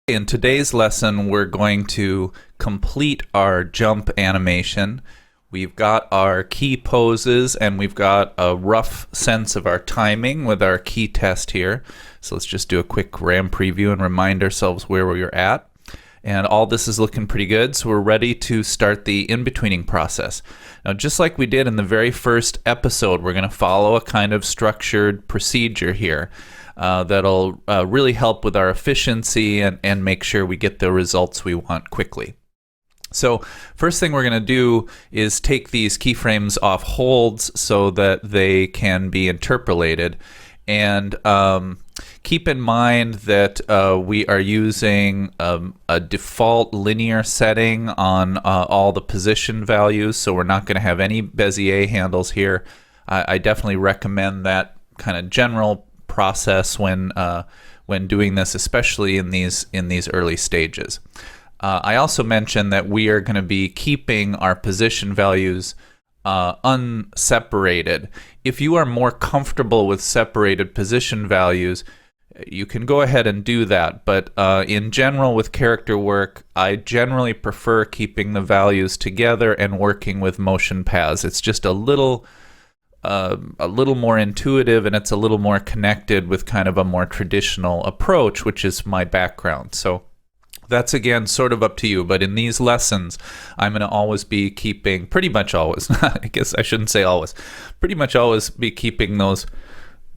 In today's lesson, we're going to complete our jump animation. We've got our key poses and we've got a rough sense of our timing with our key test here. So let's just do a quick RAM preview and remind ourselves where we're at. And all this is looking pretty good, so we're ready to start the in-betweening process. Now, just like we did in the very first episode, we're going to follow a kind of structured procedure here. That'll really help with our efficiency and make sure we get the results we want quickly. So first thing we're going to do is take these keyframes off holds so that they can be interpolated. And keep in mind that we are using a default linear setting on all the position values, so we're not going to have any Bezier handles here. I definitely recommend that kind of general process when doing this, especially in these early stages. I also mentioned that we are going to be keeping our position values unseparated. If you are more comfortable with separated position values, you can go ahead and do that. But in general, with character work, I generally prefer keeping the values together and working with motion paths. It's just a little more intuitive, and it's a little more connected with kind of a more traditional approach, which is my background. So that's, again, sort of up to you. But in these lessons, I'm going to always be keeping, pretty much always, I guess I shouldn't say always, pretty much always be keeping those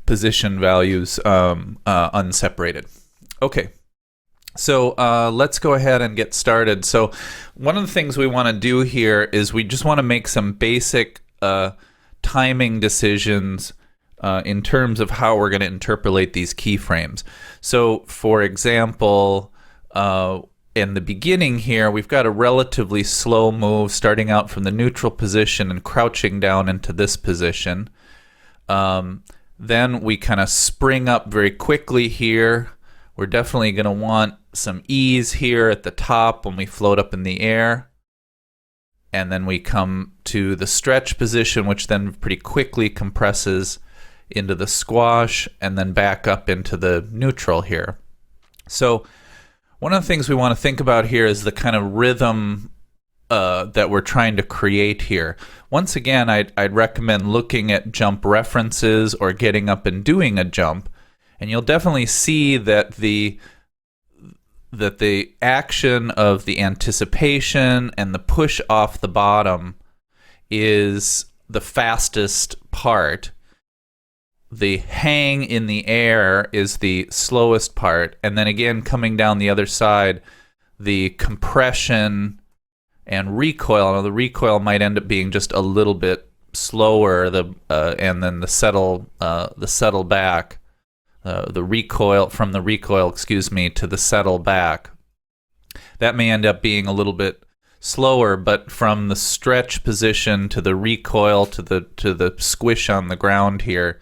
position values unseparated. Okay. So let's go ahead and get started. So one of the things we want to do here is we just want to make some basic timing decisions in terms of how we're going to interpolate these keyframes. So, for example, in the beginning here, we've got a relatively slow move starting out from the neutral position and crouching down into this position. Then we kind of spring up very quickly here. We're definitely going to want some ease here at the top when we float up in the air. And then we come to the stretch position, which then pretty quickly compresses into the squash and then back up into the neutral here. So one of the things we want to think about here is the kind of rhythm that we're trying to create here. Once again, I'd recommend looking at jump references or getting up and doing a jump, and you'll definitely see that the action of the anticipation and the push off the bottom is the fastest part. The hang in the air is the slowest part, and then again coming down the other side, the compression and recoil. Now, the recoil might end up being just a little bit slower, and then the settle back. The recoil from the recoil, to the settle back. That may end up being a little bit slower, but from the stretch position to the recoil to the squish on the ground here,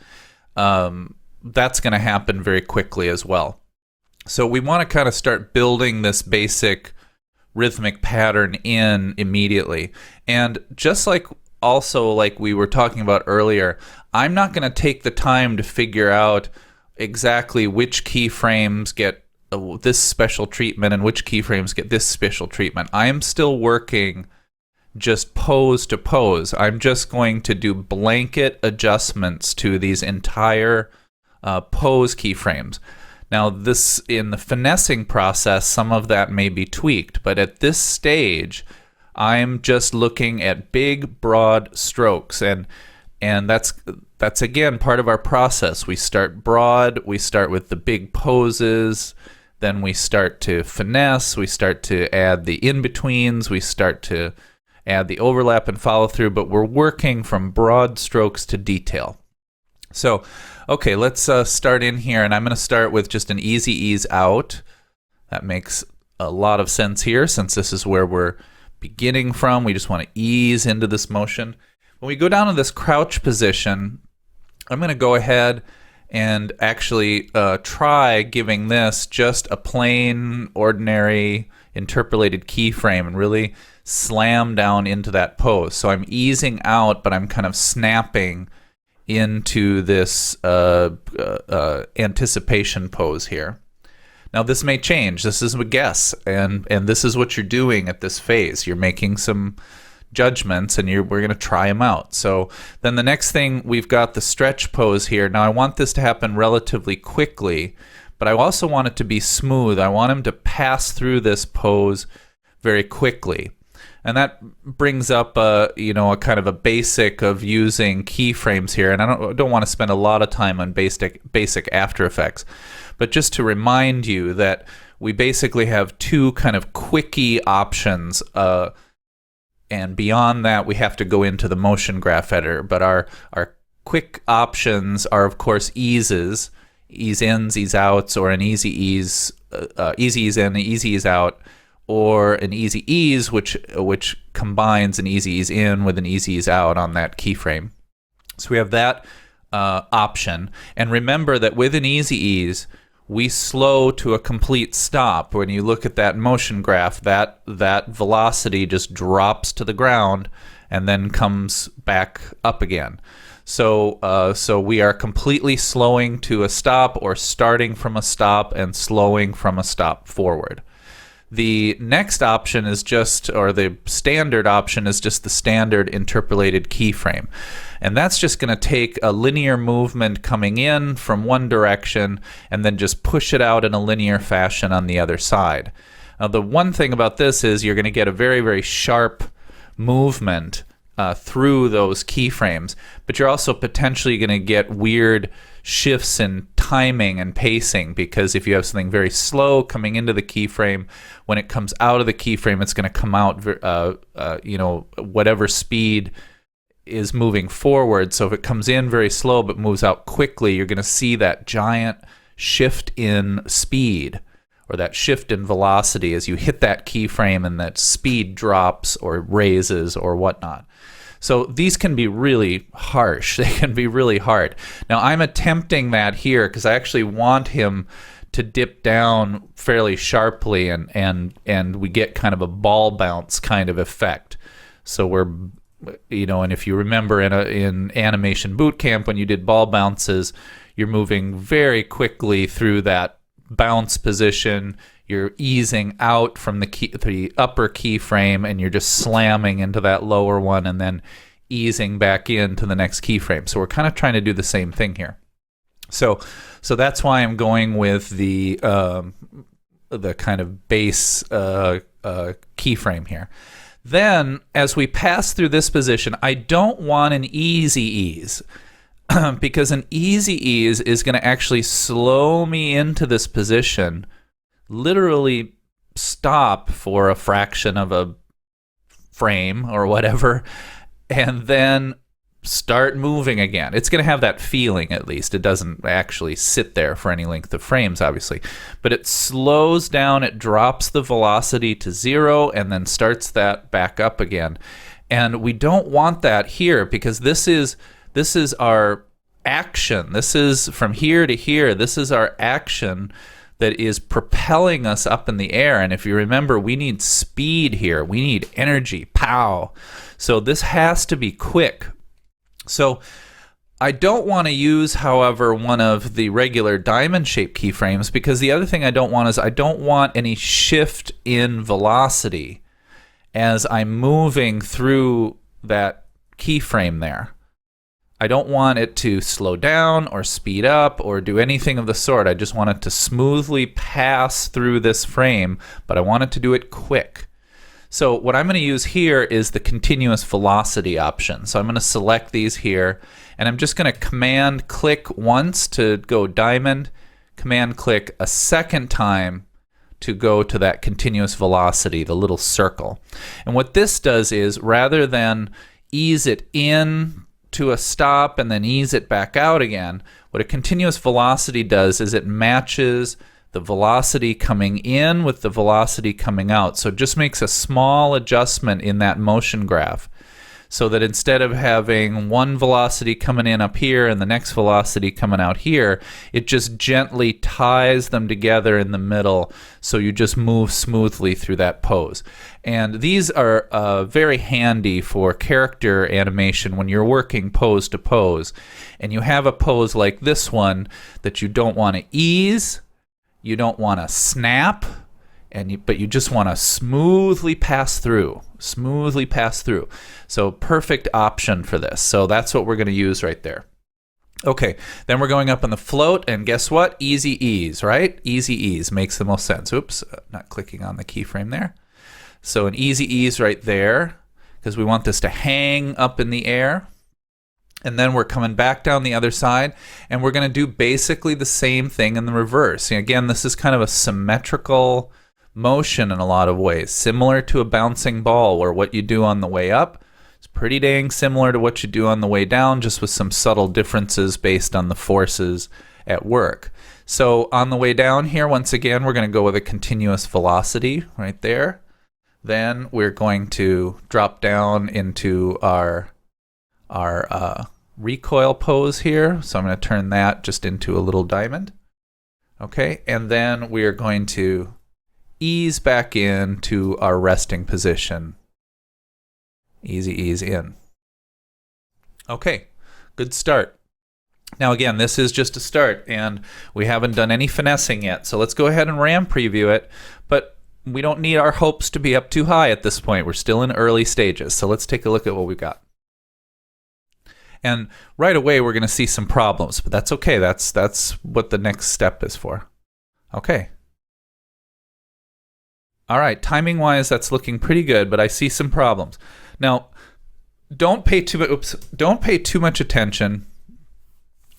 that's going to happen very quickly as well. So we want to kind of start building this basic rhythmic pattern in immediately. And just like we were talking about earlier, I'm not going to take the time to figure out exactly which keyframes get this special treatment and which keyframes get this special treatment. I am still working just pose to pose. I'm just going to do blanket adjustments to these entire pose keyframes. Now, this, in the finessing process, some of that may be tweaked, but at this stage, I'm just looking at big, broad strokes, and that's again part of our process. We start broad, we start with the big poses, then we start to finesse, we start to add the in-betweens, we start to add the overlap and follow through, but we're working from broad strokes to detail. So, okay, let's start in here, and I'm going to start with just an easy ease out. That makes a lot of sense here, since this is where we're beginning from. We just want to ease into this motion. When we go down to this crouch position, I'm going to go ahead and actually try giving this just a plain, ordinary, interpolated keyframe and really slam down into that pose. So I'm easing out, but I'm kind of snapping into this anticipation pose here. Now, this may change. This is a guess, and this is what you're doing at this phase. You're making some judgments, and we're going to try them out. So then the next thing, we've got the stretch pose here. Now, I want this to happen relatively quickly, but I also want it to be smooth. I want him to pass through this pose very quickly. And that brings up a kind of a basic of using keyframes here. And I don't want to spend a lot of time on basic After Effects, but just to remind you that we basically have two kind of quickie options, and beyond that we have to go into the motion graph editor. But our quick options are, of course, eases, ease ins, ease outs, or an easy ease in, easy ease out, or an easy ease, which combines an easy ease in with an easy ease out on that keyframe. So we have that option. And remember that with an easy ease, we slow to a complete stop. When you look at that motion graph, that velocity just drops to the ground and then comes back up again. So we are completely slowing to a stop, or starting from a stop and slowing from a stop forward. The next option is the standard option is just the standard interpolated keyframe. And that's just going to take a linear movement coming in from one direction and then just push it out in a linear fashion on the other side. Now, the one thing about this is you're going to get a very, very sharp movement through those keyframes, but you're also potentially going to get weird shifts in timing and pacing, because if you have something very slow coming into the keyframe, when it comes out of the keyframe, it's going to come out whatever speed is moving forward. So if it comes in very slow but moves out quickly, you're going to see that giant shift in speed, or that shift in velocity as you hit that keyframe, and that speed drops or raises or whatnot. So these can be really harsh. They can be really hard. Now, I'm attempting that here because I actually want him to dip down fairly sharply, and we get kind of a ball bounce kind of effect. So we're, and if you remember in Animation Boot Camp, when you did ball bounces, you're moving very quickly through that bounce position. You're easing out from the upper keyframe, and you're just slamming into that lower one and then easing back into the next keyframe. So we're kind of trying to do the same thing here. So that's why I'm going with the kind of base keyframe here. Then, as we pass through this position, I don't want an easy ease, because an easy ease is going to actually slow me into this position, literally stop for a fraction of a frame or whatever, and then start moving again. It's going to have that feeling, at least. It doesn't actually sit there for any length of frames, obviously, but it slows down, it drops the velocity to 0, and then starts that back up again. And we don't want that here, because this is our action. This is from here to here. This is our action that is propelling us up in the air. And if you remember, we need speed here. We need energy, pow. So this has to be quick. So I don't want to use, however, one of the regular diamond-shaped keyframes, because the other thing I don't want is I don't want any shift in velocity as I'm moving through that keyframe there. I don't want it to slow down or speed up or do anything of the sort. I just want it to smoothly pass through this frame, but I want it to do it quick. So what I'm going to use here is the continuous velocity option. So I'm going to select these here, and I'm just going to command click once to go diamond, command click a second time to go to that continuous velocity, the little circle. And what this does is, rather than ease it in to a stop and then ease it back out again, what a continuous velocity does is it matches the velocity coming in with the velocity coming out. So it just makes a small adjustment in that motion graph, so that instead of having one velocity coming in up here and the next velocity coming out here, it just gently ties them together in the middle, so you just move smoothly through that pose. And these are very handy for character animation when you're working pose to pose, and you have a pose like this one that you don't want to ease, You don't want to snap, but you just want to smoothly pass through. Smoothly pass through. So perfect option for this. So that's what we're going to use right there. Okay, then we're going up on the float, and guess what? Easy ease, right? Easy ease makes the most sense. Oops, not clicking on the keyframe there. So an easy ease right there, because we want this to hang up in the air. And then we're coming back down the other side, and we're going to do basically the same thing in the reverse. And again, this is kind of a symmetrical motion in a lot of ways, similar to a bouncing ball, where what you do on the way up is pretty dang similar to what you do on the way down, just with some subtle differences based on the forces at work. So on the way down here, once again, we're going to go with a continuous velocity right there. Then we're going to drop down into our recoil pose here. So I'm going to turn that just into a little diamond. Okay, and then we are going to ease back into our resting position. Easy ease in. Okay, good start. Now again, this is just a start, and we haven't done any finessing yet. So let's go ahead and RAM preview it, but we don't need our hopes to be up too high at this point. We're still in early stages. So let's take a look at what we've got. And right away, we're going to see some problems, but that's okay. That's what the next step is for. Okay. All right, timing-wise, that's looking pretty good, but I see some problems. Now, don't pay too much attention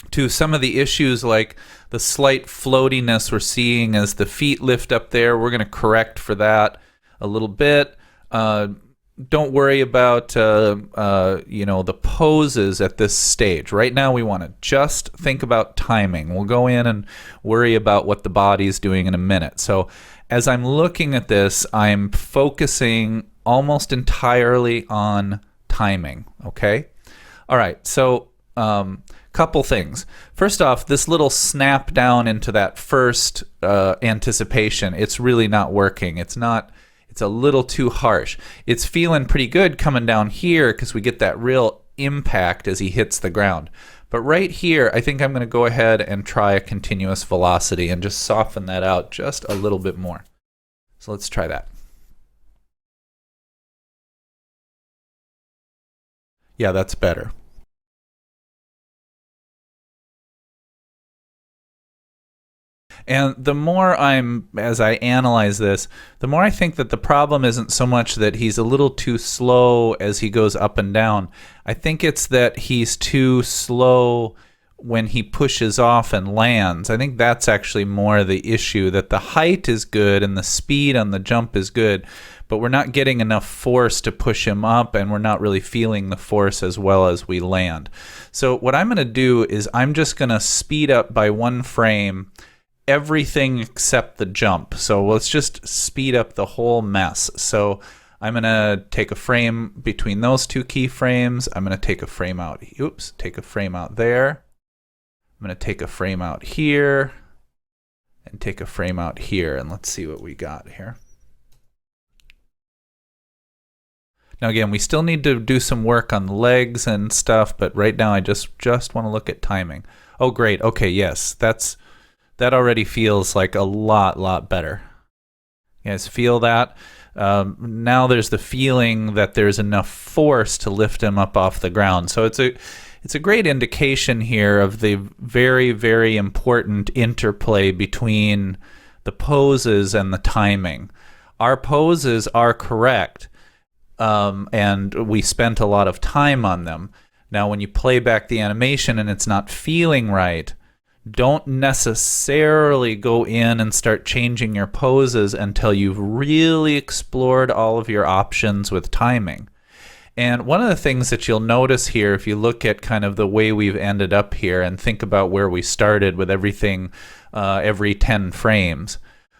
to some of the issues like the slight floatiness we're seeing as the feet lift up there. We're going to correct for that a little bit. Don't worry about the poses at this stage. Right now we want to just think about timing. We'll go in and worry about what the body's doing in a minute. So as I'm looking at this, I'm focusing almost entirely on timing, okay? All right, so couple things. First off, this little snap down into that first anticipation, it's really not working. It's a little too harsh. It's feeling pretty good coming down here because we get that real impact as he hits the ground. But right here, I think I'm going to go ahead and try a continuous velocity and just soften that out just a little bit more. So let's try that. Yeah, that's better. And the more as I analyze this, the more I think that the problem isn't so much that he's a little too slow as he goes up and down. I think it's that he's too slow when he pushes off and lands. I think that's actually more the issue, that the height is good and the speed on the jump is good, but we're not getting enough force to push him up, and we're not really feeling the force as well as we land. So what I'm going to do is I'm just going to speed up by 1 frame everything except the jump. So let's just speed up the whole mess. So I'm going to take a frame between those 2 keyframes. I'm going to take a frame out. Oops, take a frame out there. I'm going to take a frame out here and take a frame out here. And let's see what we got here. Now again, we still need to do some work on the legs and stuff, but right now I just want to look at timing. Oh, great. Okay, yes, that already feels like a lot better. You guys feel that? Now there's the feeling that there's enough force to lift him up off the ground. So it's a great indication here of the very, very important interplay between the poses and the timing. Our poses are correct, and we spent a lot of time on them. Now when you play back the animation and it's not feeling right, don't necessarily go in and start changing your poses until you've really explored all of your options with timing. And one of the things that you'll notice here, if you look at kind of the way we've ended up here and think about where we started with everything every 10 frames,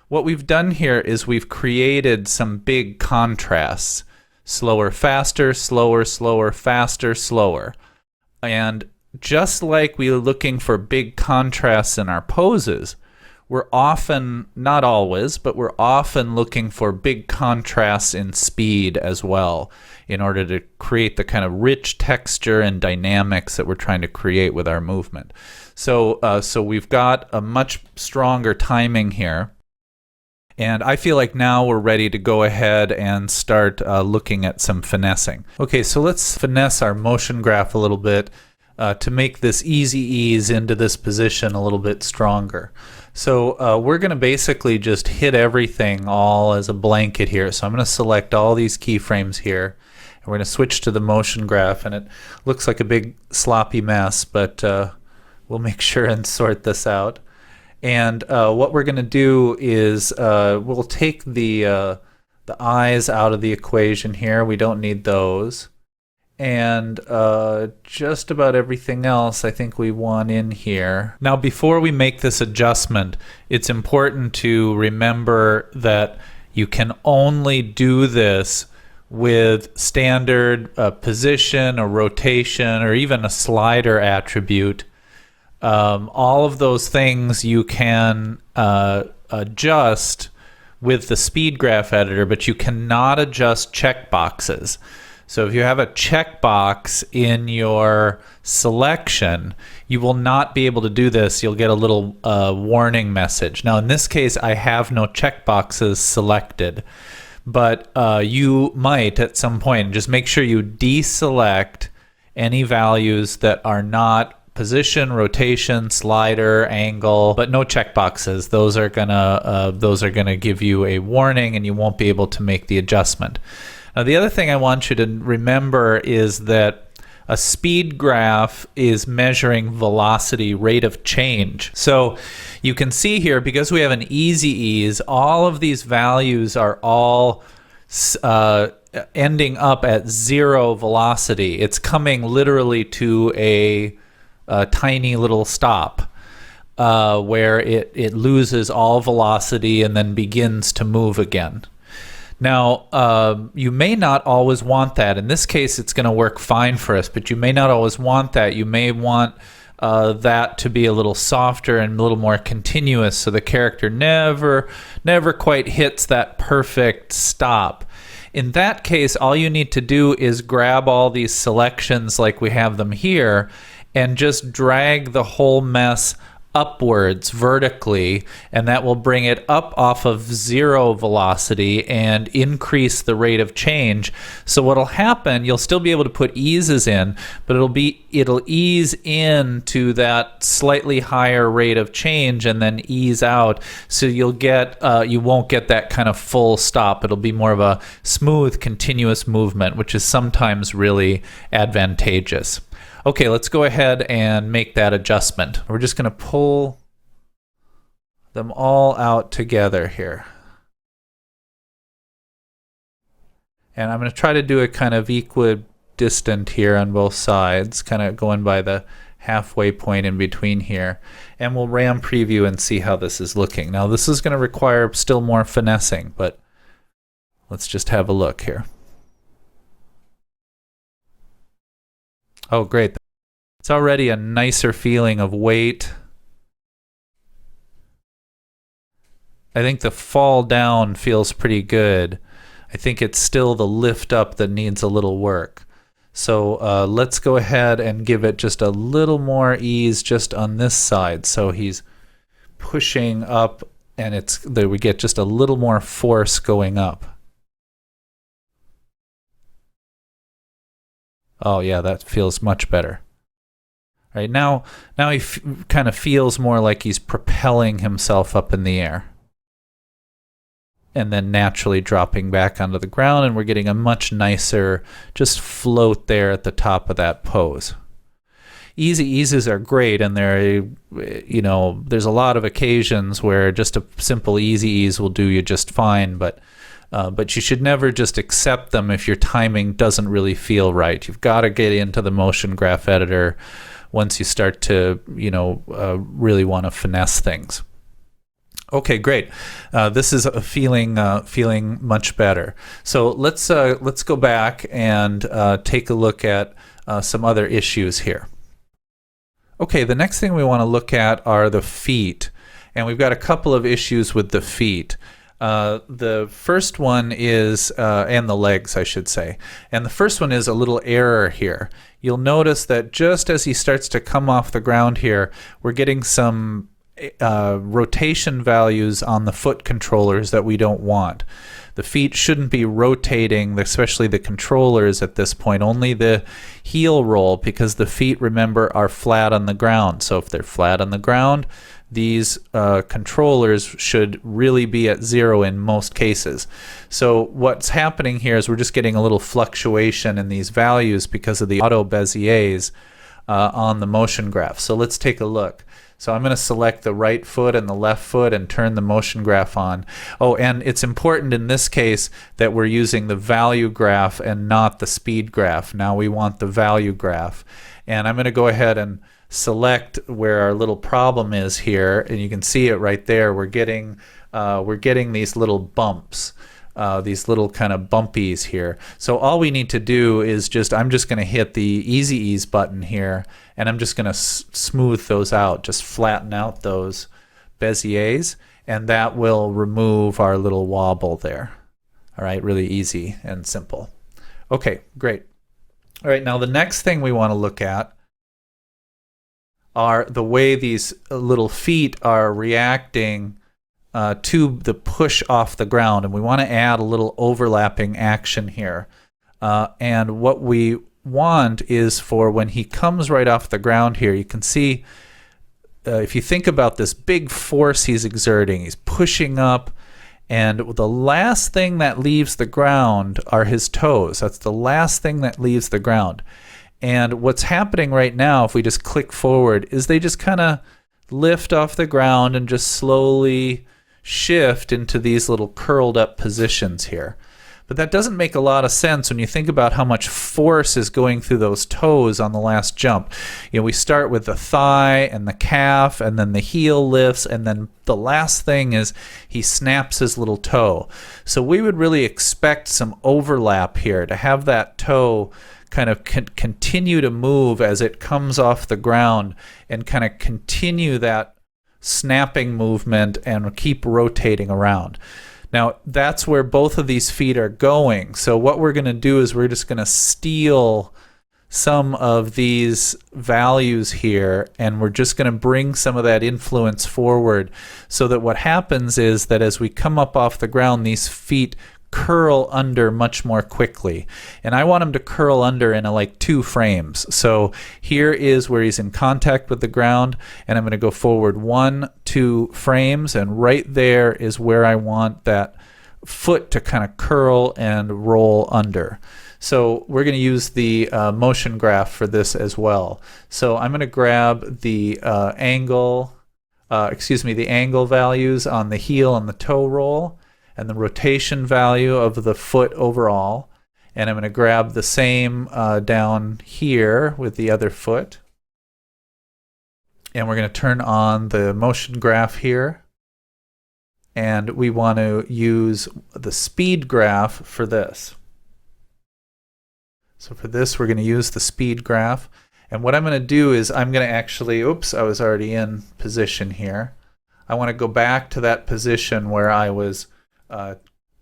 what we've done here is we've created some big contrasts. Slower, faster, slower, slower, faster, slower. And just like we were looking for big contrasts in our poses, we're often, not always, but we're often looking for big contrasts in speed as well in order to create the kind of rich texture and dynamics that we're trying to create with our movement. So we've got a much stronger timing here. And I feel like now we're ready to go ahead and start looking at some finessing. Okay, so let's finesse our motion graph a little bit to make this easy ease into this position a little bit stronger. So we're going to basically just hit everything all as a blanket here. So I'm going to select all these keyframes here. And we're going to switch to the motion graph. And it looks like a big sloppy mess, but we'll make sure and sort this out. And what we're going to do is we'll take the eyes out of the equation here. We don't need those. And just about everything else I think we want in here. Now, before we make this adjustment, it's important to remember that you can only do this with standard position or rotation or even a slider attribute. All of those things you can adjust with the speed graph editor, but you cannot adjust checkboxes. So if you have a checkbox in your selection, you will not be able to do this. You'll get a little warning message. Now in this case, I have no checkboxes selected, but you might at some point. Just make sure you deselect any values that are not position, rotation, slider, angle, but no checkboxes. Those are gonna give you a warning, and you won't be able to make the adjustment. Now, the other thing I want you to remember is that a speed graph is measuring velocity, rate of change. So you can see here, because we have an easy ease, all of these values are all ending up at 0 velocity. It's coming literally to a tiny little stop where it loses all velocity and then begins to move again. Now, you may not always want that. In this case, it's going to work fine for us, but you may not always want that. You may want that to be a little softer and a little more continuous, so the character never quite hits that perfect stop. In that case, all you need to do is grab all these selections like we have them here and just drag the whole mess upwards vertically, and that will bring it up off of 0 velocity and increase the rate of change. So what'll happen, you'll still be able to put eases in, but it'll ease into that slightly higher rate of change and then ease out. So you'll get you won't get that kind of full stop. It'll be more of a smooth, continuous movement, which is sometimes really advantageous. Okay, let's go ahead and make that adjustment. We're just going to pull them all out together here. And I'm going to try to do it kind of equidistant here on both sides, kind of going by the halfway point in between here. And we'll RAM preview and see how this is looking. Now, this is going to require still more finessing, but let's just have a look here. Oh, great. It's already a nicer feeling of weight. I think the fall down feels pretty good. I think it's still the lift up that needs a little work. So let's go ahead and give it just a little more ease just on this side. So he's pushing up, and we get just a little more force going up. Oh yeah, that feels much better. Right now he kind of feels more like he's propelling himself up in the air, and then naturally dropping back onto the ground, and we're getting a much nicer just float there at the top of that pose. Easy eases are great, and there's a lot of occasions where just a simple easy ease will do you just fine, but you should never just accept them if your timing doesn't really feel right. You've got to get into the motion graph editor once you start to, really want to finesse things. Okay, great. This is feeling much better. So let's go back and take a look at some other issues here. Okay, the next thing we want to look at are the feet. And we've got a couple of issues with the feet. The first one is, and the legs, I should say. And the first one is a little error here. You'll notice that just as he starts to come off the ground here, we're getting some rotation values on the foot controllers that we don't want. The feet shouldn't be rotating, especially the controllers at this point, only the heel roll, because the feet, remember, are flat on the ground. So if they're flat on the ground, these controllers should really be at 0 in most cases. So what's happening here is we're just getting a little fluctuation in these values because of the auto Béziers on the motion graph. So let's take a look. So I'm going to select the right foot and the left foot and turn the motion graph on. Oh, and it's important in this case that we're using the value graph and not the speed graph. Now we want the value graph. And I'm going to go ahead and select where our little problem is here, and you can see it right there. We're getting these little bumps. These little kind of bumpies here. So all we need to do is I'm just going to hit the Easy Ease button here, and I'm just going to smooth those out, just flatten out those Béziers, and that will remove our little wobble there. All right, really easy and simple. Okay, great. All right, now the next thing we want to look at are the way these little feet are reacting to the push off the ground, and we want to add a little overlapping action here. And what we want is for when he comes right off the ground here, you can see if you think about this big force he's exerting, he's pushing up, and the last thing that leaves the ground are his toes. That's the last thing that leaves the ground. And what's happening right now, if we just click forward, is they just kind of lift off the ground and just slowly shift into these little curled up positions here. But that doesn't make a lot of sense when you think about how much force is going through those toes on the last jump. You know, we start with the thigh and the calf, and then the heel lifts, and then the last thing is he snaps his little toe. So we would really expect some overlap here, to have that toe kind of continue to move as it comes off the ground, and kind of continue that snapping movement and keep rotating around. Now that's where both of these feet are going. So what we're going to do is we're just going to steal some of these values here, and we're just going to bring some of that influence forward, so that what happens is that as we come up off the ground, these feet curl under much more quickly. And I want him to curl under in like 2 frames. So here is where he's in contact with the ground, and I'm going to go forward 1, 2 frames, and right there is where I want that foot to kind of curl and roll under. So we're going to use the motion graph for this as well. So I'm going to grab the the angle values on the heel and the toe roll, and the rotation value of the foot overall. And I'm going to grab the same down here with the other foot. And we're going to turn on the motion graph here. And we want to use the speed graph for this. So for this, we're going to use the speed graph. And what I'm going to do is I'm going to actually, oops, I was already in position here. I want to go back to that position where I was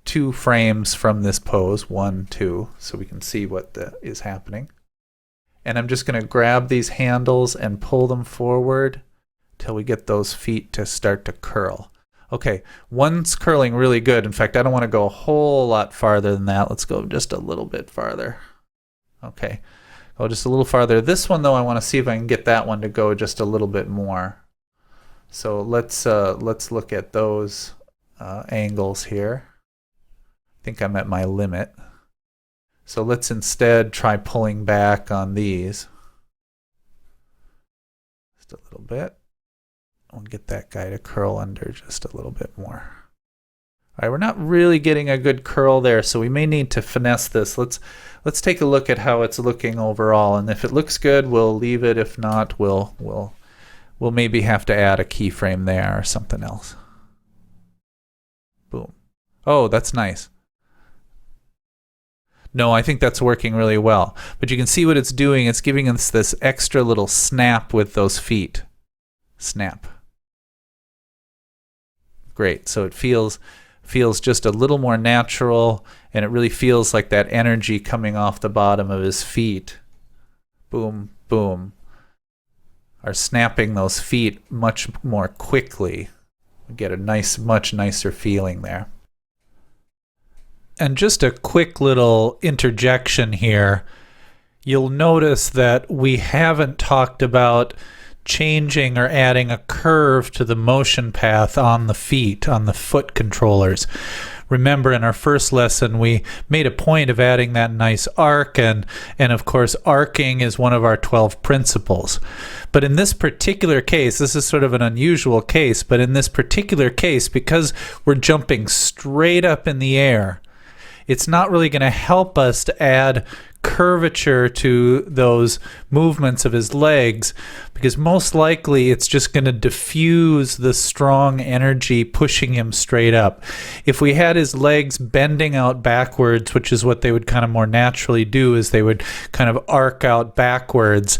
2 frames from this pose, 1, 2, so we can see what is happening. And I'm just going to grab these handles and pull them forward till we get those feet to start to curl. Okay, one's curling really good. In fact, I don't want to go a whole lot farther than that. Let's go just a little bit farther. Okay, go just a little farther. This one, though, I want to see if I can get that one to go just a little bit more. So let's look at those angles here. I think I'm at my limit. So let's instead try pulling back on these. Just a little bit. We'll get that guy to curl under just a little bit more. All right, we're not really getting a good curl there, so we may need to finesse this. Let's take a look at how it's looking overall, and if it looks good, we'll leave it. If not, we'll maybe have to add a keyframe there or something else. Boom. Oh, that's nice. No, I think that's working really well. But you can see what it's doing. It's giving us this extra little snap with those feet. Snap. Great. So it feels just a little more natural, and it really feels like that energy coming off the bottom of his feet. Boom, boom. Are snapping those feet much more quickly. We get a much nicer feeling there. And just a quick little interjection here. You'll notice that we haven't talked about changing or adding a curve to the motion path on the feet, on the foot controllers. Remember, in our first lesson, we made a point of adding that nice arc, and of course, arcing is one of our 12 principles. But in this particular case, this is sort of an unusual case, but in this particular case, because we're jumping straight up in the air, it's not really going to help us to add curvature to those movements of his legs, because most likely it's just going to diffuse the strong energy pushing him straight up. If we had his legs bending out backwards, which is what they would kind of more naturally do, is they would kind of arc out backwards,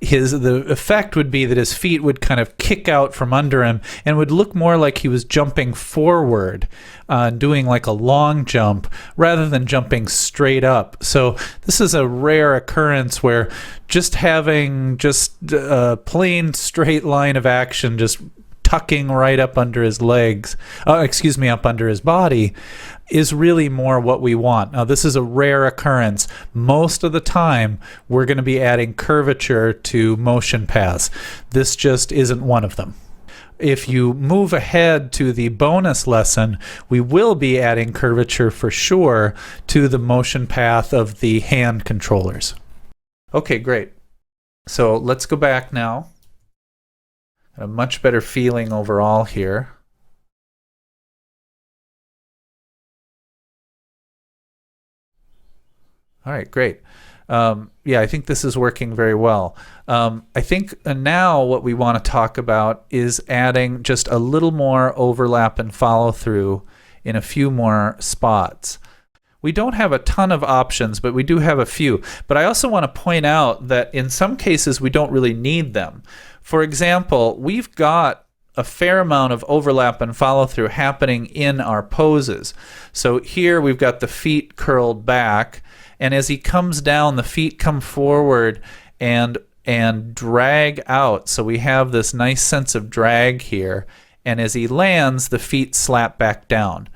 the effect would be that his feet would kind of kick out from under him and would look more like he was jumping forward, doing like a long jump rather than jumping straight up. So this is a rare occurrence where just having a plain straight line of action, just tucking right up under his legs, up under his body, is really more what we want. Now, this is a rare occurrence. Most of the time, we're going to be adding curvature to motion paths. This just isn't one of them. If you move ahead to the bonus lesson, we will be adding curvature for sure to the motion path of the hand controllers. Okay, great. So let's go back now. A much better feeling overall here. All right, great. Yeah, I think this is working very well. I think now what we want to talk about is adding just a little more overlap and follow through in a few more spots. We don't have a ton of options, but we do have a few. But I also want to point out that in some cases we don't really need them. For example, we've got a fair amount of overlap and follow through happening in our poses. So here we've got the feet curled back, and as he comes down, the feet come forward and drag out. So we have this nice sense of drag here, and as he lands, the feet slap back down.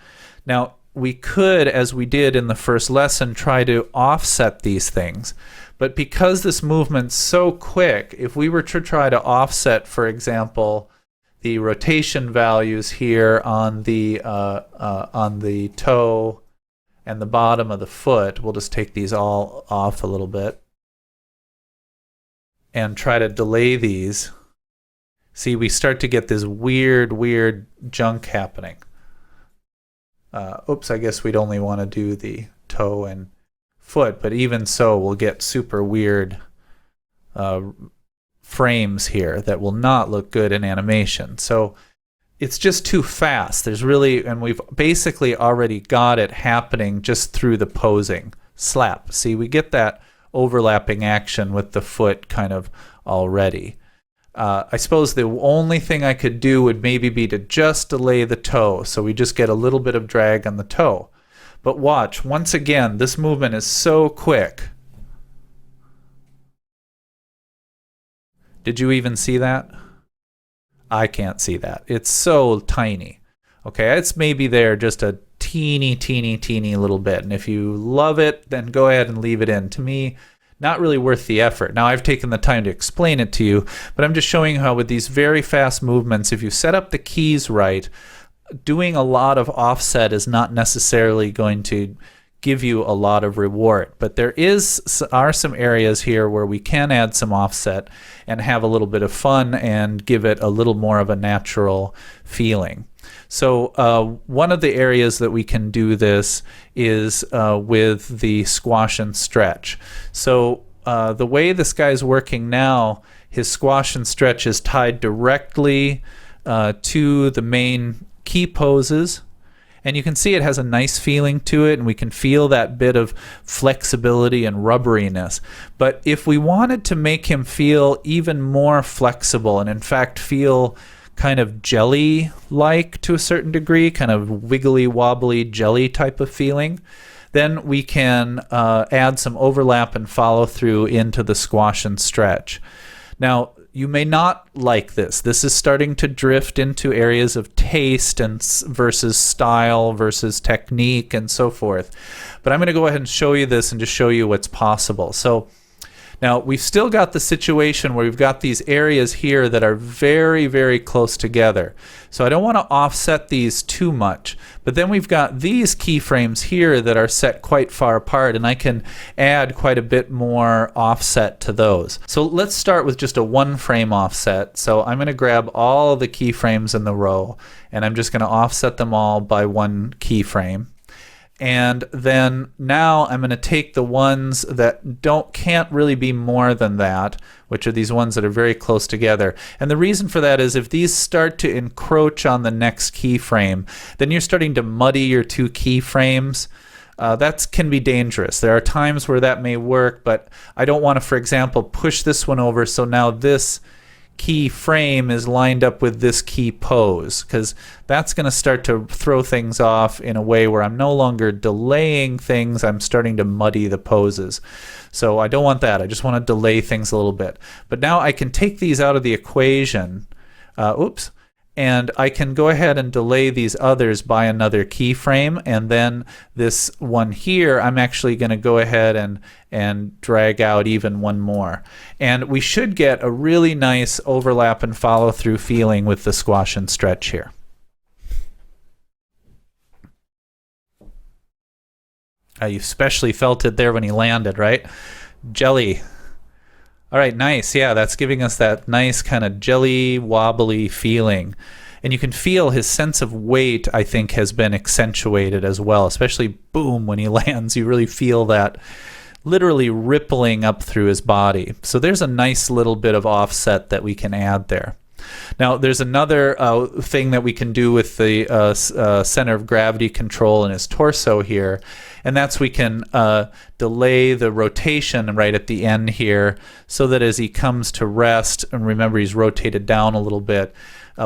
Now, we could, as we did in the first lesson, try to offset these things. But because this movement's so quick, if we were to try to offset, for example, the rotation values here on the toe and the bottom of the foot, we'll just take these all off a little bit and try to delay these. See, we start to get this weird junk happening. Oops, I guess we'd only want to do the toe and foot, but even so, we'll get super weird frames here that will not look good in animation. So it's just too fast. And we've basically already got it happening just through the posing. Slap. See, we get that overlapping action with the foot kind of already. I suppose the only thing I could do would maybe be to just delay the toe, so we just get a little bit of drag on the toe. But watch, once again, this movement is so quick. Did you even see that? I can't see that. It's so tiny. Okay, it's maybe there just a teeny little bit. And if you love it, then go ahead and leave it in. To me, not really worth the effort. Now, I've taken the time to explain it to you, but I'm just showing you how with these very fast movements, if you set up the keys right, doing a lot of offset is not necessarily going to give you a lot of reward. But there are some areas here where we can add some offset and have a little bit of fun and give it a little more of a natural feeling. So one of the areas that we can do this is with the squash and stretch. So the way this guy's working now, his squash and stretch is tied directly to the main key poses. And you can see it has a nice feeling to it, and we can feel that bit of flexibility and rubberiness. But if we wanted to make him feel even more flexible and in fact feel kind of jelly-like to a certain degree, kind of wiggly wobbly jelly type of feeling, then we can add some overlap and follow through into the squash and stretch. Now, you may not like this. This is starting to drift into areas of taste and versus style versus technique and so forth. But I'm going to go ahead and show you this and just show you what's possible. So now we've still got the situation where we've got these areas here that are very, very close together. So I don't want to offset these too much. But then we've got these keyframes here that are set quite far apart, and I can add quite a bit more offset to those. So let's start with just a one frame offset. So I'm going to grab all of the keyframes in the row, and I'm just going to offset them all by one keyframe. And then now I'm going to take the ones that can't really be more than that, which are these ones that are very close together. And the reason for that is if these start to encroach on the next keyframe, then you're starting to muddy your two keyframes. That can be dangerous. There are times where that may work, but I don't want to, for example, push this one over so now this key frame is lined up with this key pose, because that's going to start to throw things off in a way where I'm no longer delaying things, I'm starting to muddy the poses. So I don't want that. I just want to delay things a little bit. But now I can take these out of the equation. And I can go ahead and delay these others by another keyframe, and then this one here I'm actually going to go ahead and drag out even one more. And we should get a really nice overlap and follow through feeling with the squash and stretch here. You especially felt it there when he landed, right? Jelly. All right, nice. Yeah, that's giving us that nice kind of jelly, wobbly feeling. And you can feel his sense of weight, I think, has been accentuated as well, especially boom, when he lands. You really feel that literally rippling up through his body. So there's a nice little bit of offset that we can add there. Now, there's another thing that we can do with the center of gravity control in his torso here, and that's we can delay the rotation right at the end here so that as he comes to rest, and remember he's rotated down a little bit,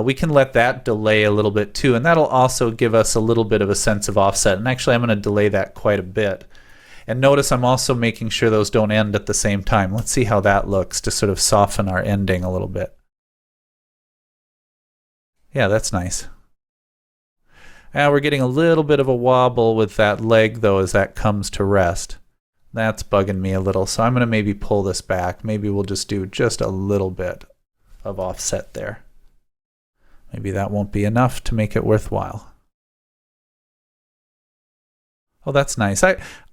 we can let that delay a little bit too, and that'll also give us a little bit of a sense of offset. And actually I'm going to delay that quite a bit. And notice I'm also making sure those don't end at the same time. Let's see how that looks to sort of soften our ending a little bit. Yeah, that's nice. We're getting a little bit of a wobble with that leg, though, as that comes to rest. That's bugging me a little, so I'm going to maybe pull this back. Maybe we'll just do just a little bit of offset there. Maybe that won't be enough to make it worthwhile. Oh, that's nice.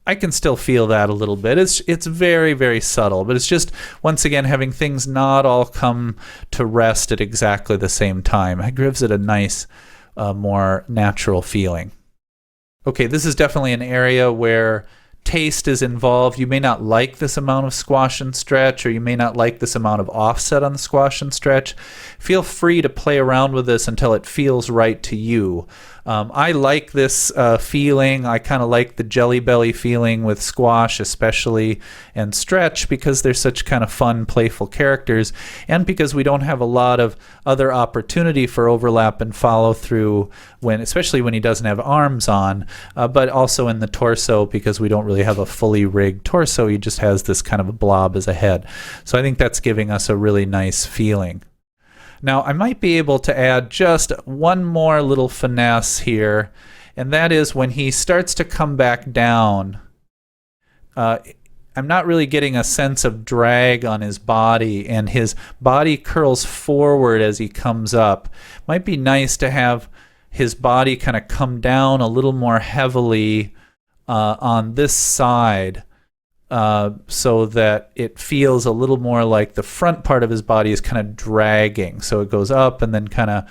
I can still feel that a little bit. It's very, very subtle, but it's just, once again, having things not all come to rest at exactly the same time. It gives it a nice, more natural feeling. Okay, this is definitely an area where taste is involved. You may not like this amount of squash and stretch, or you may not like this amount of offset on the squash and stretch. Feel free to play around with this until it feels right to you. I like this feeling. I kind of like the jelly belly feeling with squash especially, and stretch, because they're such kind of fun, playful characters, and because we don't have a lot of other opportunity for overlap and follow through, especially when he doesn't have arms on, but also in the torso, because we don't really have a fully rigged torso. He just has this kind of a blob as a head. So I think that's giving us a really nice feeling. Now, I might be able to add just one more little finesse here, and that is when he starts to come back down, I'm not really getting a sense of drag on his body, and his body curls forward as he comes up. Might be nice to have his body kind of come down a little more heavily on this side, so that it feels a little more like the front part of his body is kind of dragging. So it goes up and then kind of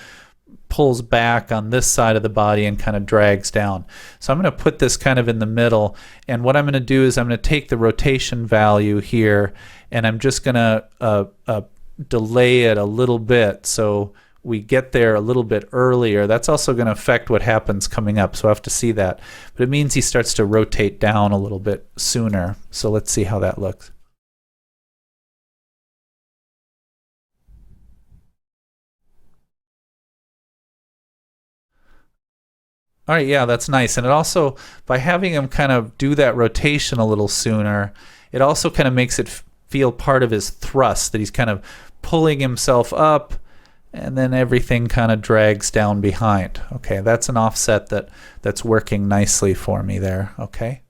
pulls back on this side of the body and kind of drags down. So I'm going to put this kind of in the middle, and what I'm going to do is I'm going to take the rotation value here, and I'm just going to delay it a little bit so we get there a little bit earlier. That's also going to affect what happens coming up, so I have to see that. But it means he starts to rotate down a little bit sooner. So let's see how that looks. All right, yeah, that's nice. And it also, by having him kind of do that rotation a little sooner, it also kind of makes it feel part of his thrust, that he's kind of pulling himself up, and then everything kind of drags down behind. Okay, that's an offset that's working nicely for me there. Okay.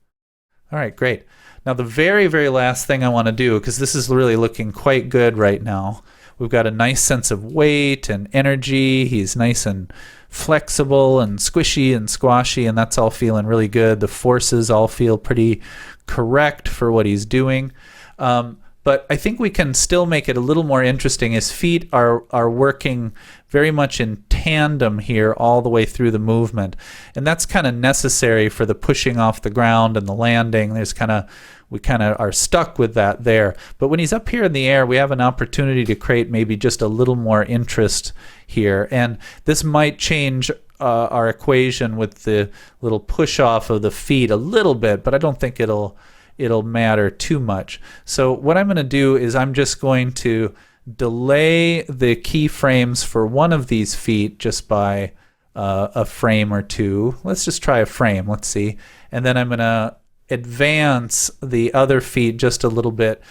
All right, great. Now the very, very last thing I want to do, because this is really looking quite good right now, we've got a nice sense of weight and energy. He's nice and flexible and squishy and squashy, and that's all feeling really good. The forces all feel pretty correct for what he's doing. But I think we can still make it a little more interesting. His feet are working very much in tandem here all the way through the movement. And that's kind of necessary for the pushing off the ground and the landing. We kind of are stuck with that there. But when he's up here in the air, we have an opportunity to create maybe just a little more interest here. And this might change our equation with the little push off of the feet a little bit, but I don't think it'll matter too much. So what I'm going to do is I'm just going to delay the keyframes for one of these feet just by a frame or two. Let's just try a frame. Let's see. And then I'm going to advance the other feet just a little bit.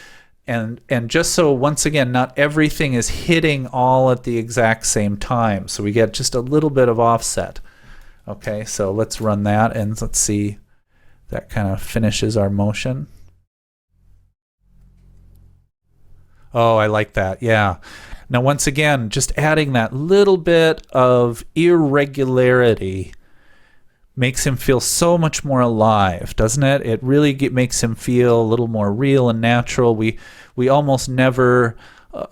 And just so, once again, not everything is hitting all at the exact same time. So we get just a little bit of offset. Okay, so let's run that and let's see. That kind of finishes our motion. Oh, I like that. Yeah. Now, once again, just adding that little bit of irregularity makes him feel so much more alive, doesn't it? It really makes him feel a little more real and natural. We almost never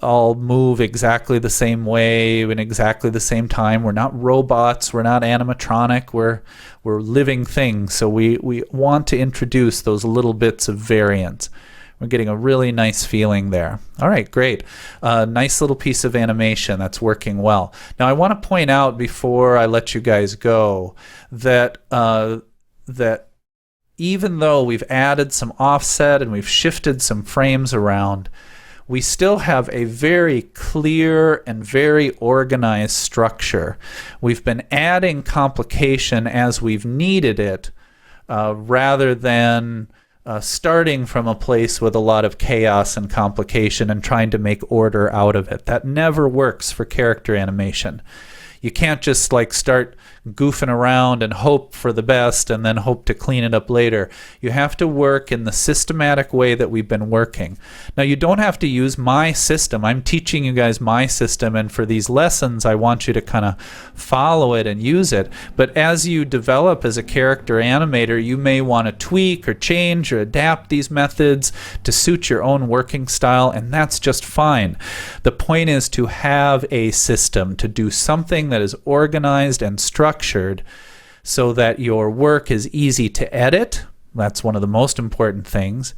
all move exactly the same way in exactly the same time. We're not robots. We're not animatronic. We're living things. So we want to introduce those little bits of variance. We're getting a really nice feeling there. All right, great. Nice little piece of animation that's working well. Now I want to point out before I let you guys go that that even though we've added some offset and we've shifted some frames around, we still have a very clear and very organized structure. We've been adding complication as we've needed it, rather than starting from a place with a lot of chaos and complication and trying to make order out of it. That never works for character animation. You can't just start goofing around and hope for the best and then hope to clean it up later. You have to work in the systematic way that we've been working. Now, you don't have to use my system. I'm teaching you guys my system, and for these lessons, I want you to kind of follow it and use it. But as you develop as a character animator, you may want to tweak or change or adapt these methods to suit your own working style, and that's just fine. The point is to have a system, to do something that is organized and structured so that your work is easy to edit. That's one of the most important things.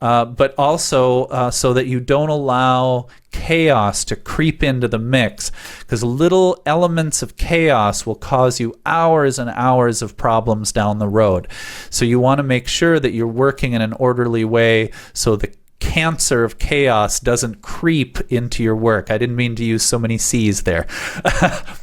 But also so that you don't allow chaos to creep into the mix, because little elements of chaos will cause you hours and hours of problems down the road. So you want to make sure that you're working in an orderly way so the cancer of chaos doesn't creep into your work. I didn't mean to use so many C's there.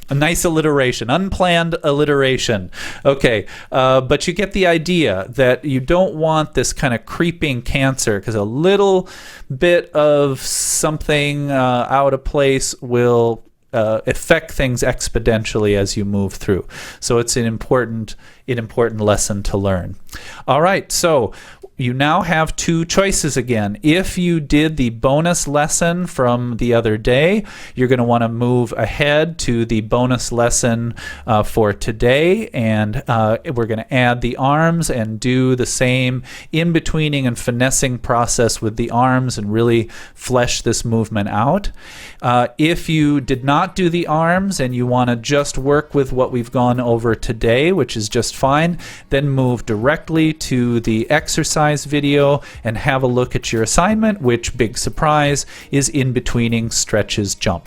A nice alliteration, unplanned alliteration. Okay, but you get the idea that you don't want this kind of creeping cancer, because a little bit of something out of place will affect things exponentially as you move through. So it's an important lesson to learn. All right, so you now have two choices again. If you did the bonus lesson from the other day, you're going to want to move ahead to the bonus lesson for today, and we're going to add the arms and do the same in-betweening and finessing process with the arms and really flesh this movement out. If you did not do the arms and you want to just work with what we've gone over today, which is just fine, then move directly to the exercise video and have a look at your assignment, which, big surprise, is in-betweening stretches jump.